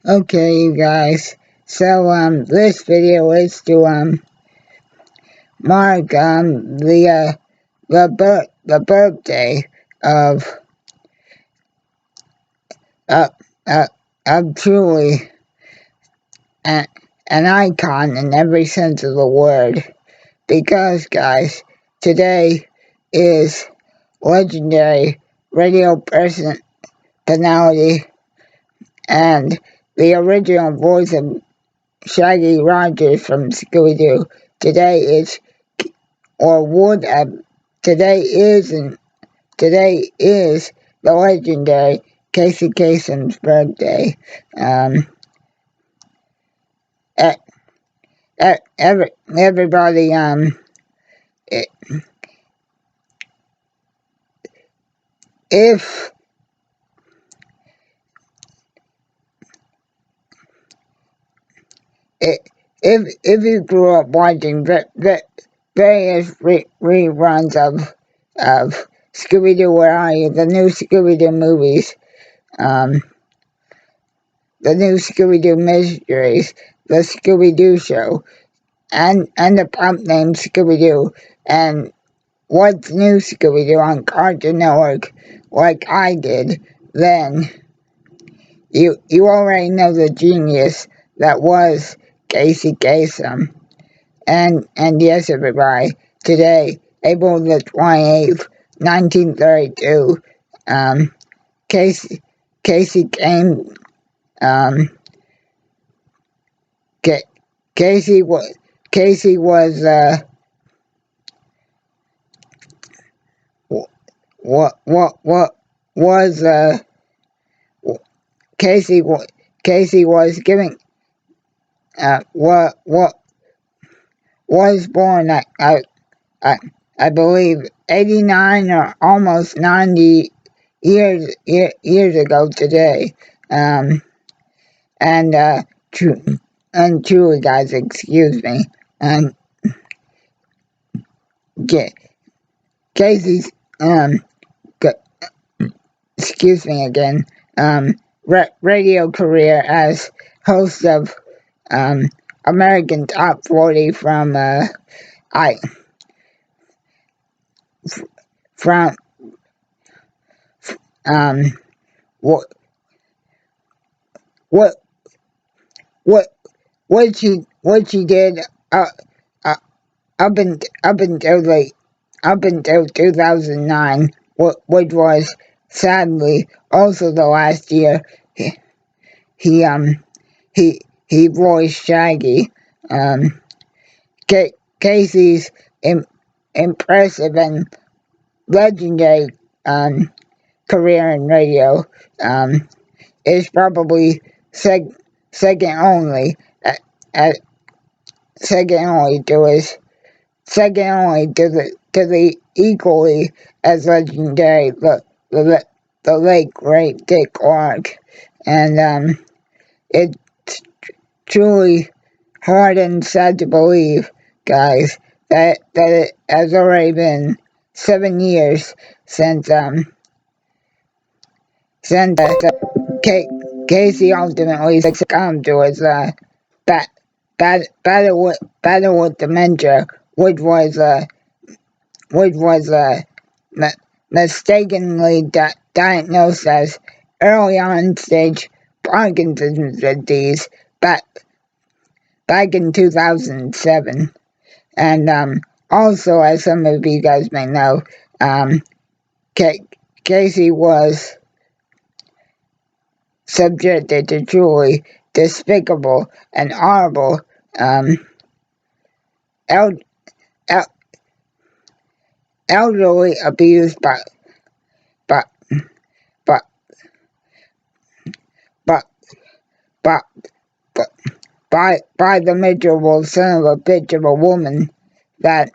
Okay, you guys. So, this video is to, mark, the birthday of, uh, uh, of truly an, an icon in every sense of the word. Because, guys, today is legendary radio personality and the original voice of Shaggy Rogers from Scooby-Doo. Today is, or would have, today is, and today is the legendary Casey Kasem's birthday. Um, e- everybody, i- if i- if you grew up watching various reruns of Scooby-Doo, Where Are You? The new Scooby-Doo movies, um, the new Scooby-Doo mysteries, the Scooby-Doo show, and the pump named Scooby-Doo, and What's New Scooby-Doo on Cartoon Network, like I did, then you already know the genius that was Casey Kasem. And yes, everybody, today, April the 28th, 1932, um, Casey, Casey came, um, Ca- Casey was, Casey was, what was, Casey, Casey was giving, what was born I, I believe 89 or almost 90 years ago today. Um, and true, and truly, guys, excuse me. Um, Casey's excuse me again. Radio career as host of um American Top 40 from I from um what what what what she did uh, uh up until late up until 2009, which was sadly also the last year he um he voiced Shaggy. Um, Casey's impressive and legendary career in radio um, is probably second only at, at second only to his second only to the equally as legendary the late great Dick Clark. And it's truly hard and sad to believe, guys, that it has already been 7 years since Casey ultimately succumbed to his bat, battle with dementia, which was which was mistakenly diagnosed as early on stage Parkinson's disease back in 2007. And also, as some of you guys may know, um, Casey was subjected to truly despicable and horrible um, el- el- elderly abuse by, by, by, by, by the miserable son of a bitch of a woman that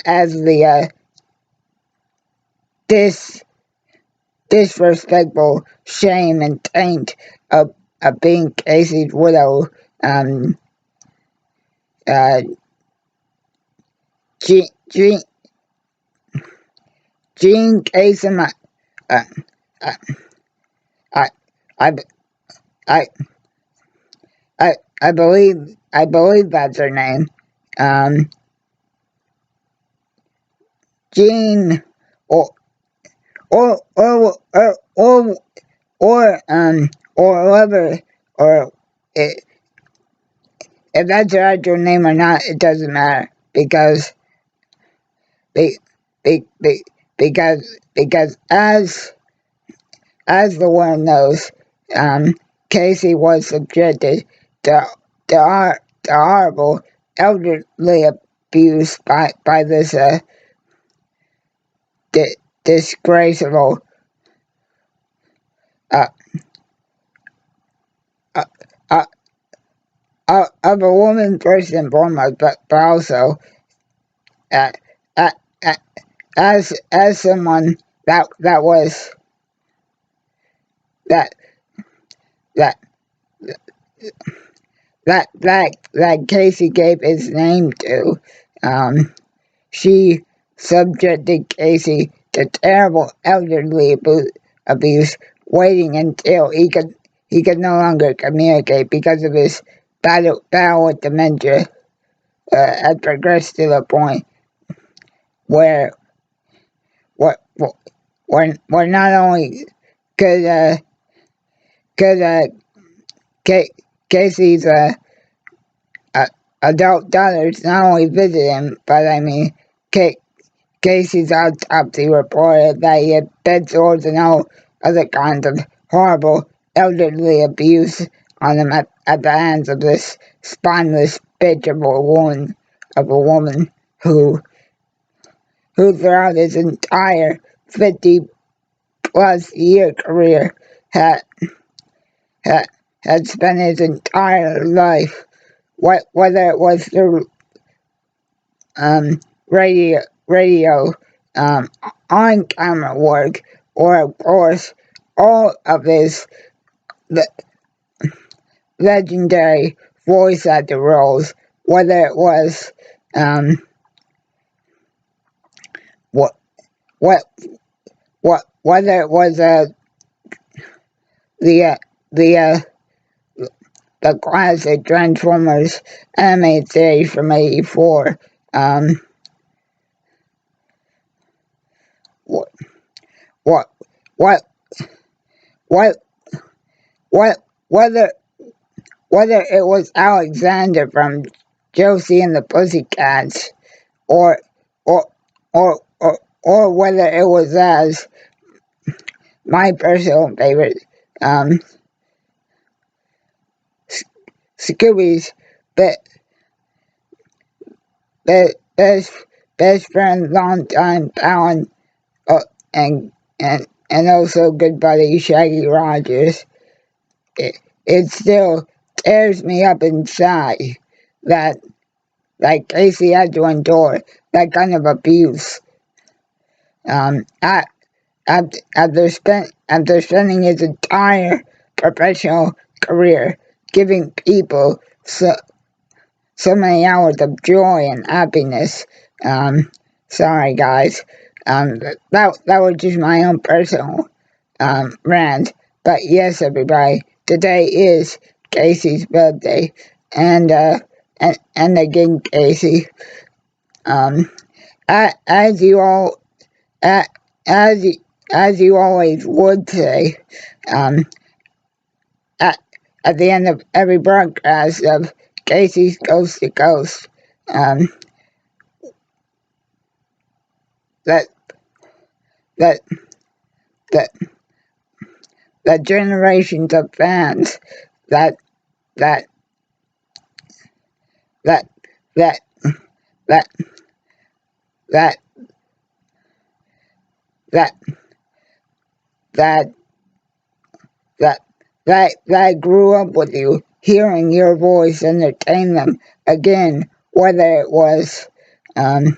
has the dis disrespectful shame and taint of being Casey's widow, um, uh, Jean, Jean, Jean Kasem, uh, uh, I, I, I I I believe that's her name. Um, Jean, or or or or or or whoever, or it, if that's her actual name or not, it doesn't matter be, be, be, because as the world knows, Casey was subjected to to horrible elderly abuse by this disgraceful uh, uh, uh, of a woman first and foremost, but also uh, uh, uh, as someone that was that that that Casey gave his name to. Um, she subjected Casey to terrible elderly abuse, waiting until he could no longer communicate because of his battle with dementia. Had progressed to the point where what where not only could could Casey's uh, adult daughters not only visit him, but I mean, Casey's autopsy reported that he had bed sores and all other kinds of horrible elderly abuse on him at the hands of this spineless bitch of a woman who throughout his entire 50-plus year career had had, had spent his entire life, whether it was through um, radio um, on camera work, or of course all of his le- legendary voice actor roles, whether it was um, what what whether it was the the the classic Transformers animated series from '84. Um, what what what what what whether it was Alexander from Josie and the Pussycats, or or or whether it was as my personal favorite, um, Scooby's be, be, best best friend, longtime pal, uh, and and also good buddy Shaggy Rogers. It, it still tears me up inside that Casey had to endure that kind of abuse. I, after spending his entire professional career giving people so many hours of joy and happiness. Um, Sorry guys, that was just my own personal rant. But yes, everybody, today is Casey's birthday, and again, Casey, um, as you all uh, as you, as you always would say, um, at, at the end of every broadcast of Casey's Coast to Coast, um, that that that that generations of fans that that that that that that that that that that grew up with you, hearing your voice entertain them again, whether it was um,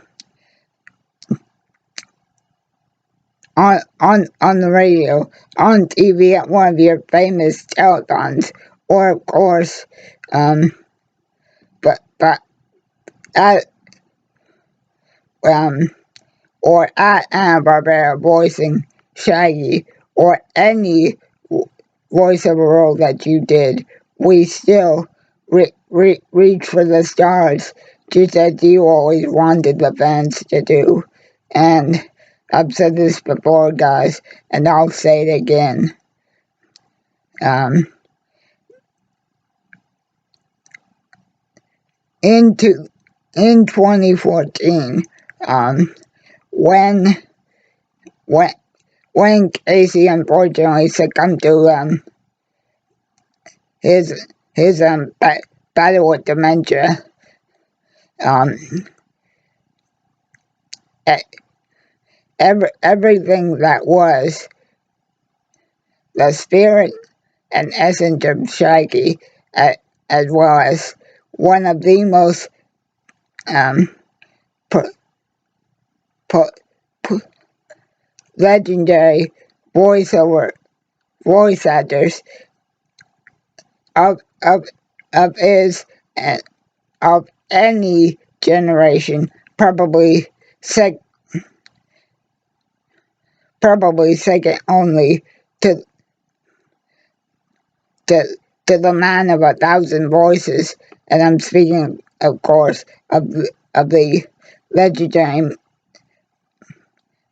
on the radio, on TV at one of your famous telethons, or of course, um, but at um, or at Anna Barbera voicing Shaggy, or any voiceover role that you did, we still reach for the stars, just as you always wanted the fans to do. And I've said this before, guys, and I'll say it again. Um, in 2014, um, when when when Casey unfortunately succumbed to his battle with dementia, um, everything that was the spirit and essence of Shaggy, as well as one of the most um, po- po- po- legendary voice actors of of of his and of any generation, sec probably second only to to to the man of 1,000 voices, and I'm speaking, of course, of the legendary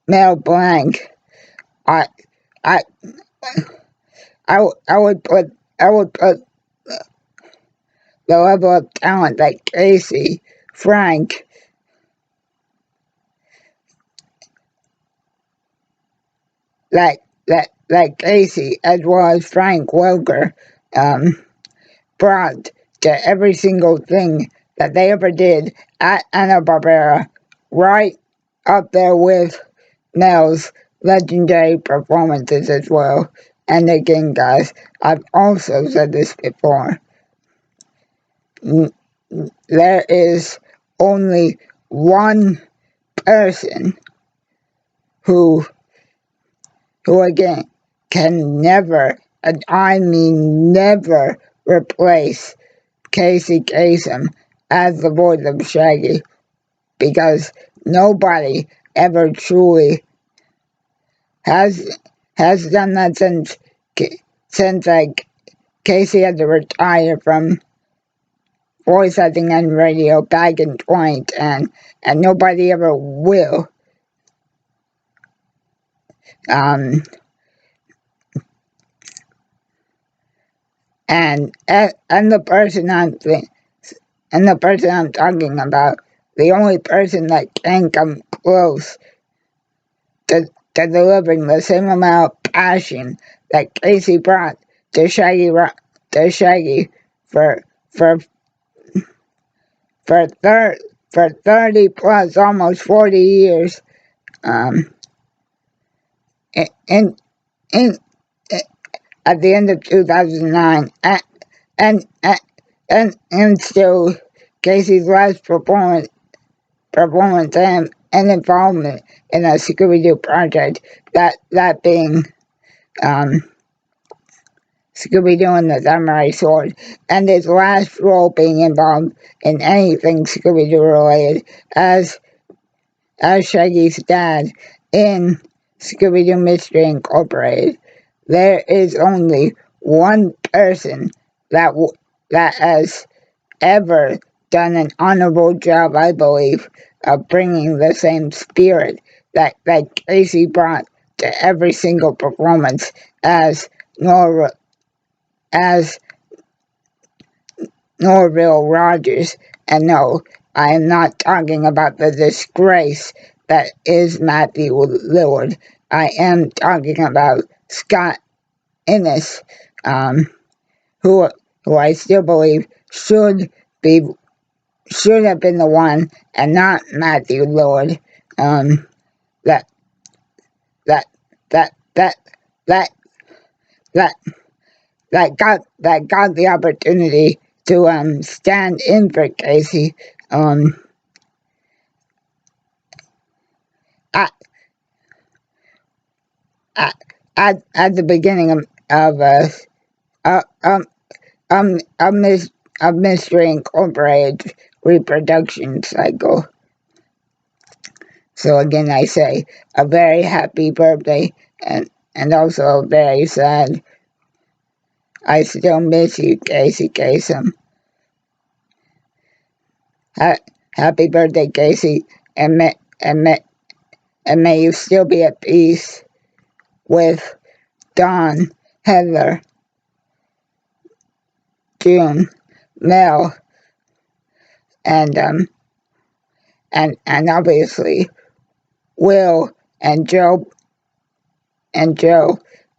Mel Blanc. I I I would put the level of talent that Casey, Frank, like Casey, as well as Frank Welker, um, brought to every single thing that they ever did at Hanna-Barbera, right up there with Mel's legendary performances as well. And again, guys, I've also said this before. There is only one person who again can never, and I mean never, replace Casey Kasem as the voice of Shaggy, because nobody ever truly has done that since like Casey had to retire from voice acting and radio back in 2010, and nobody ever will. Um, and the person I'm talking about, the only person that can come close to delivering the same amount of passion that Casey brought to Shaggy for for for 30 plus almost 40 years, um in in at the end of 2009, and and still Casey's last performance and involvement in a Scooby-Doo project, that being um, Scooby-Doo and the Samurai Sword, and his last role being involved in anything Scooby-Doo related as Shaggy's dad in Scooby-Doo Mystery Incorporated. There is only one person that has ever done an honorable job, I believe, of bringing the same spirit that Casey brought to every single performance as Nora as Norville Rogers. And no, I am not talking about the disgrace that is Matthew Lillard. I am talking about Scott Innes, um, who I still believe should have been the one, and not Matthew Lillard. That that that that that that that got the opportunity to stand in for Casey. At, at, at the beginning of uh, um a Mystery Incorporated reproduction cycle. So again, I say a very happy birthday, and also a very sad I still miss you, Casey Kasem. Happy birthday, Casey, and may you still be at peace with Don, Heather, June, Mel, and obviously Will and Joe.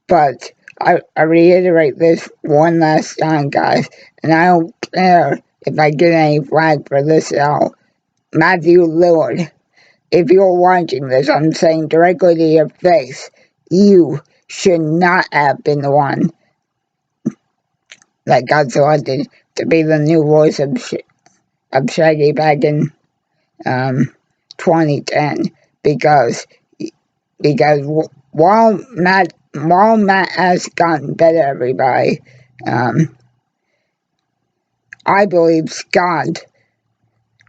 But I reiterate this one last time, guys, and I don't care if I get any flag for this at all. Matthew Lillard, if you're watching this, I'm saying directly to your face, you should not have been the one that got selected to be the new voice of Shaggy back in 2010, because while Matt has gotten better, everybody, I believe Scott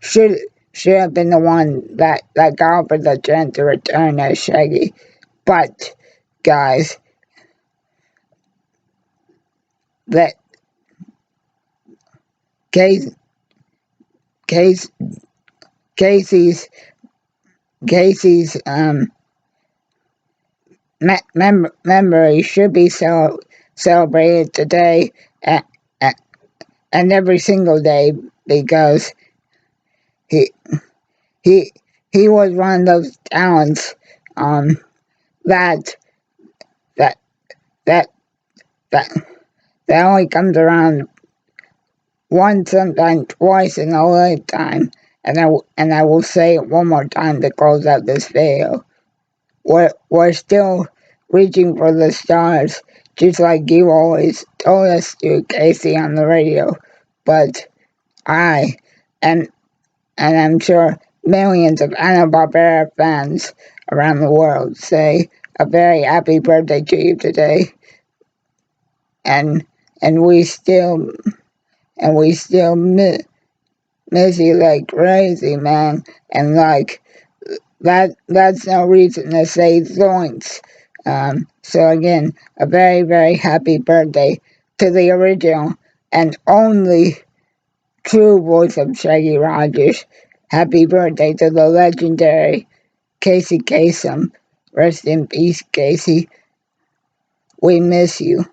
should have been the one that got offered the chance to return as Shaggy. But guys, that Case Case Casey's memory should be celebrated today and, and every single day, because he he he was one of those talents that that that that that only comes around once, sometimes twice in a lifetime. And I will say it one more time to close out this video. We're still reaching for the stars, just like you always told us to, Casey, on the radio. But I, and I'm sure millions of Hanna-Barbera fans around the world, say a very happy birthday to you today. And we still miss you like crazy, man. And like that's no reason to say zoinks. So again, a very, very happy birthday to the original and only true voice of Shaggy Rogers. Happy birthday to the legendary Casey Kasem. Rest in peace, Casey. We miss you.